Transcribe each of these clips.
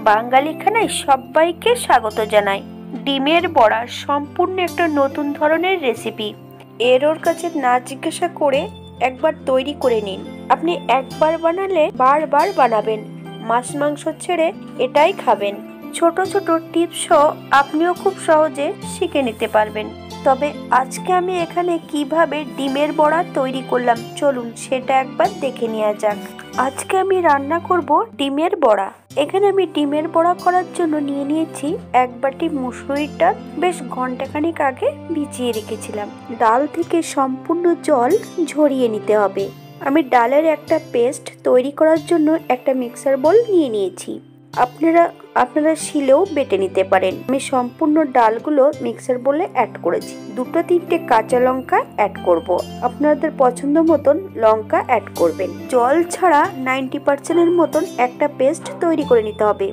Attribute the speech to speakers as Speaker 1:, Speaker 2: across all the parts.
Speaker 1: বাঙালি খানায় সবাইকে স্বাগত জানাই। ডিমের বড়া সম্পূর্ণ একটা নতুন ধরনের রেসিপি। ওর কাছে না জিজ্ঞাসা করে একবার তৈরি করে নিন। আপনি একবার বানালে বারবার বানাবেন, মাছ মাংস ছেড়ে এটাই খাবেন। ছোট ছোট টিপস সহ আপনিও খুব সহজে শিখে নিতে পারবেন। তবে আজকে আমি এখানে কিভাবে ডিমের বড়া তৈরি করলাম, চলুন সেটা একবার দেখে নেওয়া যাক। আজকে আমি রান্না করব ডিমের বড়া। এখানে আমি ডিমের বড়া করার জন্য নিয়ে নিয়েছি এক বাটি মুসুরির ডাল। বেশ ঘন্টাখানিক আগে ভিজিয়ে রেখেছিলাম। ডাল থেকে সম্পূর্ণ জল ঝরিয়ে নিতে হবে। আমি ডালের একটা পেস্ট তৈরি করার জন্য একটা মিক্সার বোল নিয়ে নিয়েছি। আপনারা শিলেও বেটে নিতে পারেন। আমি সম্পূর্ণ ডালগুলো মিক্সার বোলে অ্যাড করেছি। 2-3টে কাঁচা লঙ্কা অ্যাড করব। আপনাদের পছন্দ মতন লঙ্কা অ্যাড করবেন। জল ছাড়া 90% মতন একটা পেস্ট তৈরি করে নিতে হবে।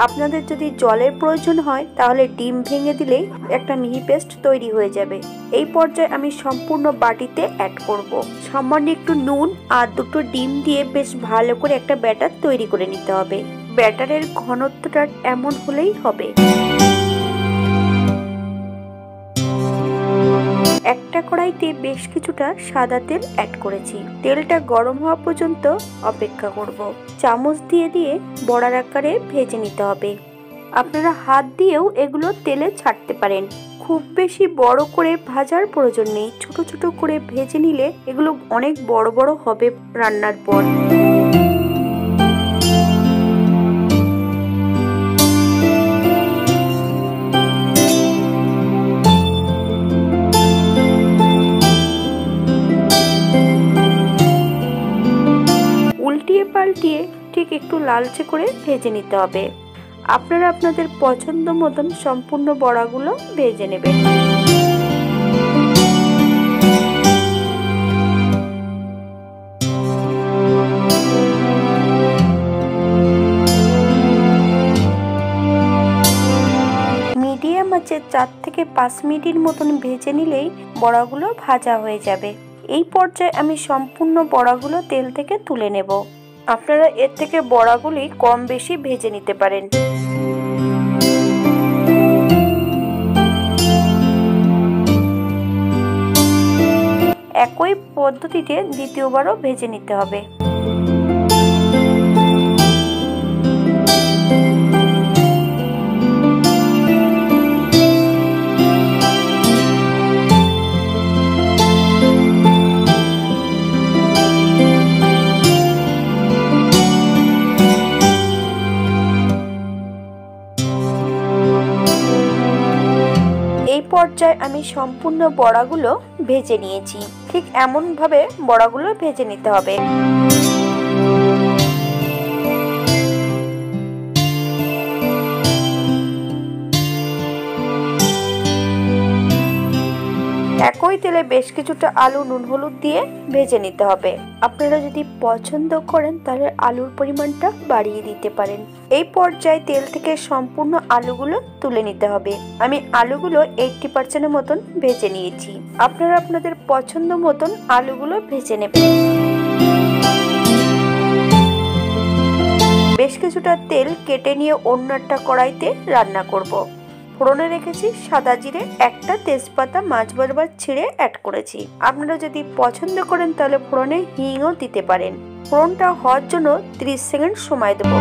Speaker 1: আপনাদের যদি জলের প্রয়োজন হয় তাহলে ডিম ভেঙে দিলেই একটা মিহি পেস্ট তৈরি হয়ে যাবে। এই পর্যায়ে আমি সম্পূর্ণ বাটিতে অ্যাড করব। সামান্য একটু নুন আর 2টো ডিম দিয়ে বেশ ভালো করে একটা ব্যাটার তৈরি করে নিতে হবে। ব্যাটারের ঘনত্বটা এমন হলেই হবে। একটা কড়াইতে বেশ কিছুটা সাদা তেল অ্যাড করেছি। তেলটা গরম হওয়া পর্যন্ত অপেক্ষা করব। চামচ দিয়ে দিয়ে বড়ার আকারে ভেজে নিতে হবে। আপনারা হাত দিয়েও এগুলো তেলে ছাড়তে পারেন। খুব বেশি বড় করে ভাজার প্রয়োজন নেই। ছোট ছোট করে ভেজে নিলে এগুলো অনেক বড় বড় হবে রান্নার পর। উল্টিয়ে পাল্টিয়ে ঠিক একটু লালচে করে ভেজে নিতে হবে। আপনারা আপনাদের পছন্দ মতন সম্পূর্ণ বড়াগুলো ভেজে নেবেন। মিডিয়াম আঁচে 4 থেকে 5 মিনিটের মতন ভেজে নিলেই বড়াগুলো ভাজা হয়ে যাবে। এই পর্যায়ে আমি সম্পূর্ণ বড়াগুলো তেল থেকে তুলে নেব। আপনারা এর থেকে বড়াগুলি কম বেশি ভেজে নিতে পারেন। একই পদ্ধতিতে দ্বিতীয়বারও ভেজে নিতে হবে। এই পর্যায়ে আমি সম্পূর্ণ বড়াগুলো ভেজে নিয়েছি। ঠিক এমন ভাবে বড়াগুলো ভেজে নিতে হবে। একই তেলে বেশ কিছুটা আলু নুন হলুদ দিয়ে ভেজে নিতে হবে। আপনারা যদি পছন্দ করেন তাহলে আলুর পরিমাণটা বাড়িয়ে দিতে পারেন। এই পর্যায়ে তেল থেকে সম্পূর্ণ আলুগুলো তুলে নিতে হবে। আমি আলুগুলো 80% মতন ভেজে নিয়েছি। আপনারা আপনাদের পছন্দ মতন আলুগুলো ভেজে নেবেন। বেশ কিছুটা তেল কেটে নিয়ে অন্য একটা কড়াইতে রান্না করব। ফোড়নে রেখেছি সাদা জিরে, একটা তেজপাতা মাছ বরাবর ছিঁড়ে অ্যাড করেছি। আপনারা যদি পছন্দ করেন তাহলে ফোড়নে হিংও দিতে পারেন। ফোড়নটা হওয়ার জন্য 30 সেকেন্ড সময় দেব।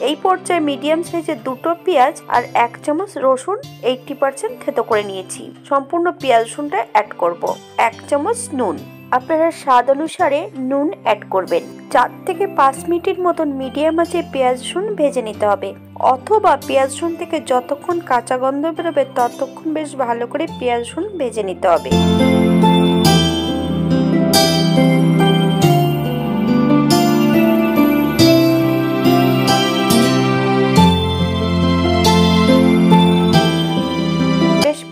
Speaker 1: এই পর্যায়ে মিডিয়াম সাইজের 2টো পেঁয়াজ আর 1 চামচ রসুন 80% থেতো করে নিয়েছি। সম্পূর্ণ পেঁয়াজ রসুনটা অ্যাড করব। 1 চামচ নুন। আপনারা স্বাদ অনুসারে নুন অ্যাড করবেন। 4 থেকে 5 মিনিটের মতন মিডিয়াম আঁচে পেঁয়াজ রসুন ভেজে নিতে হবে। অথবা পেঁয়াজ রসুন থেকে যতক্ষণ কাঁচা গন্ধ বেরোবে ততক্ষণ বেশ ভালো করে পেঁয়াজ রসুন ভেজে নিতে হবে।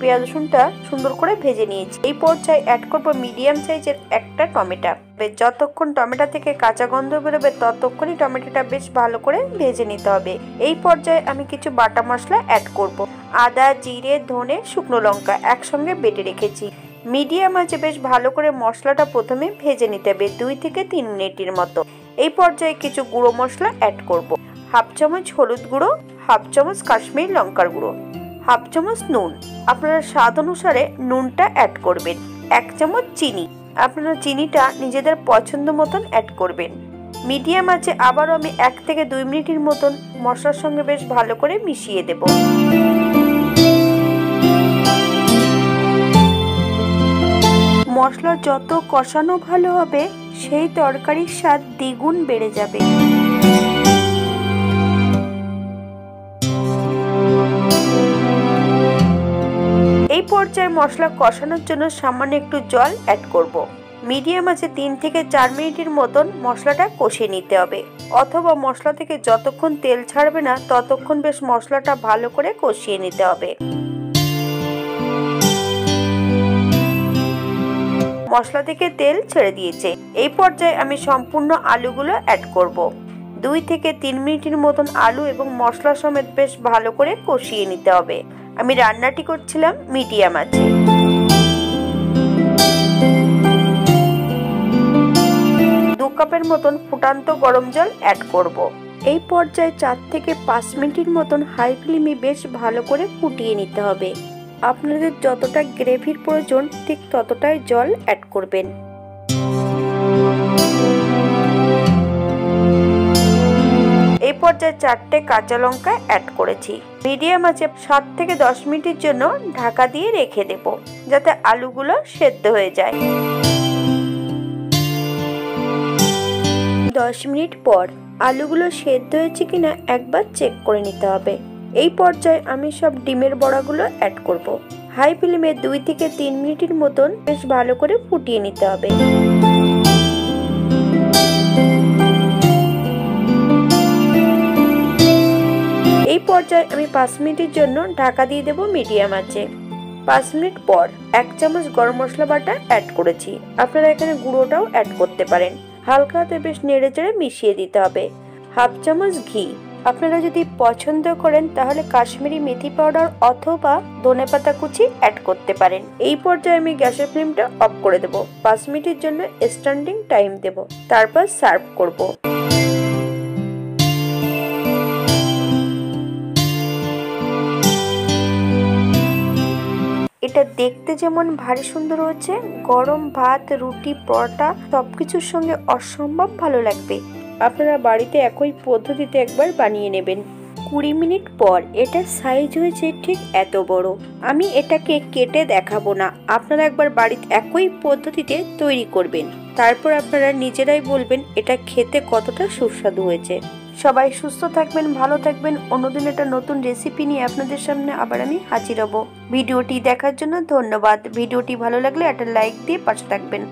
Speaker 1: পেঁয়াজ রসুনটা সুন্দর করে ভেজে নিয়েছি। এই পর্যায়ে অ্যাড করব মিডিয়াম সাইজের একটা টমেটো। যতক্ষণ টমেটো থেকে কাঁচা গন্ধ বেরোবে ততক্ষণই টমেটোটা বেশ ভালো করে ভেজে নিতে হবে। এই পর্যায়ে আমি কিছু বাটা মশলা অ্যাড করব। আদা, জিরে, ধনে, শুকনো লঙ্কা একসঙ্গে বেটে রেখেছি। মিডিয়াম আঁচে বেশ ভালো করে মশলাটা প্রথমে ভেজে নিতে হবে 2 থেকে 3 মিনিটের মতো। এই পর্যায়ে কিছু গুঁড়ো মশলা অ্যাড করব। হাফ চামচ হলুদ গুঁড়ো, হাফ চামচ কাশ্মীরি লঙ্কার গুঁড়ো, হাফ চামচ নুন। আপনারা স্বাদ অনুসারে নুনটা অ্যাড করবেন। 1 চামচ চিনি, আপনারা চিনিটা নিজেদের পছন্দ মতন অ্যাড করবেন। মিডিয়াম আঁচে আবারও আমি 1 থেকে 2 মিনিটের মতন মশলার সঙ্গে বেশ ভালো করে মিশিয়ে দেব। মশলা যত কষানো ভালো হবে সেই তরকারির স্বাদ দ্বিগুণ বেড়ে যাবে। এই পর্যায়ে মশলা কষানোর জন্য সামান্য একটু জল অ্যাড করব। মিডিয়াম আঁচে 3 থেকে 4 মিনিটের মতন মশলাটা কষিয়ে নিতে হবে, অথবা মশলা থেকে যতক্ষণ তেল ছাড়বে না ততক্ষণ বেশ মশলাটা ভালো করে কষিয়ে নিতে হবে। মশলা থেকে তেল ছেড়ে দিয়েছে। এই পর্যায়ে আমি সম্পূর্ণ আলুগুলো অ্যাড করব। 2 থেকে 3 মিনিটের মতন আলু এবং মশলা সমেত বেশ ভালো করে কষিয়ে নিতে হবে। আমি রান্নাটি করছিলাম মিডিয়াম আঁচে। 2 কাপের মতন ফুটান্ত গরম জল অ্যাড করব। এই পর্যায়ে 4 থেকে 5 মিনিটের মতন হাই ফ্লেমে বেশ ভালো করে ফুটিয়ে নিতে হবে। আপনাদের যতটা গ্রেভির প্রয়োজন ঠিক ততটাই জল অ্যাড করবেন। এই পর্যায়ে 4টে কাঁচা লঙ্কা অ্যাড করেছি। মিডিয়াম আঁচে 7 থেকে 10 মিনিটের জন্য ঢাকা দিয়ে রেখে দেব, যাতে আলুগুলো সেদ্ধ হয়ে যায়। 10 মিনিট পর আলুগুলো সেদ্ধ হয়েছে কিনা একবার চেক করে নিতে হবে। এই পর্যায়ে আমি সব ডিমের বড়াগুলো অ্যাড করব। হাই ফ্লেমে 2 থেকে 3 মিনিটের মতন বেশ ভালো করে ফুটিয়ে নিতে হবে। এই পর্যায়ে আমি 5 মিনিটের জন্য ঢাকা দিয়ে দেব মিডিয়াম আঁচে। 5 মিনিট পর 1 চামচ গরম মশলা বাটা অ্যাড করেছি। আপনারা এখানে গুঁড়োটাও অ্যাড করতে পারেন। হালকা হাতে বেশ নেড়েচেড়ে মিশিয়ে দিতে হবে। হাফ চামচ ঘি, আপনারা যদি পছন্দ করেন তাহলে কাশ্মীরি মেথি পাউডার অথবা ধনেপাতা কুচি অ্যাড করতে পারেন। এই পর্যায়ে আমি গ্যাসের ফ্লেমটা অফ করে দেব। 5 মিনিটের জন্য স্ট্যান্ডিং টাইম দেব, তারপর সার্ভ করব। এটা দেখতে যেমন ভারী সুন্দর হচ্ছে, গরম ভাত, রুটি, পরোটা সবকিছুর সঙ্গে অসম্ভব ভালো লাগবে। আপনারা বাড়িতে একই পদ্ধতিতে একবার বানিয়ে নেবেন। 20 মিনিট পর এটার সাইজ হয়েছে ঠিক এত বড়। আমি এটাকে কেটে দেখাবো না, আপনারা একবার বাড়িতে একই পদ্ধতিতে তৈরি করবেন, তারপর আপনারা নিজেরাই বলবেন এটা খেতে কতটা সুস্বাদু হয়েছে। সবাই সুস্থ থাকবেন, ভালো থাকবেন। অন্যদিন একটা নতুন রেসিপি নিয়ে আপনাদের সামনে আবার আমি হাজির হব। ভিডিওটি দেখার জন্য ধন্যবাদ। ভিডিওটি ভালো লাগলে একটা লাইক দিয়ে পাশে থাকবেন।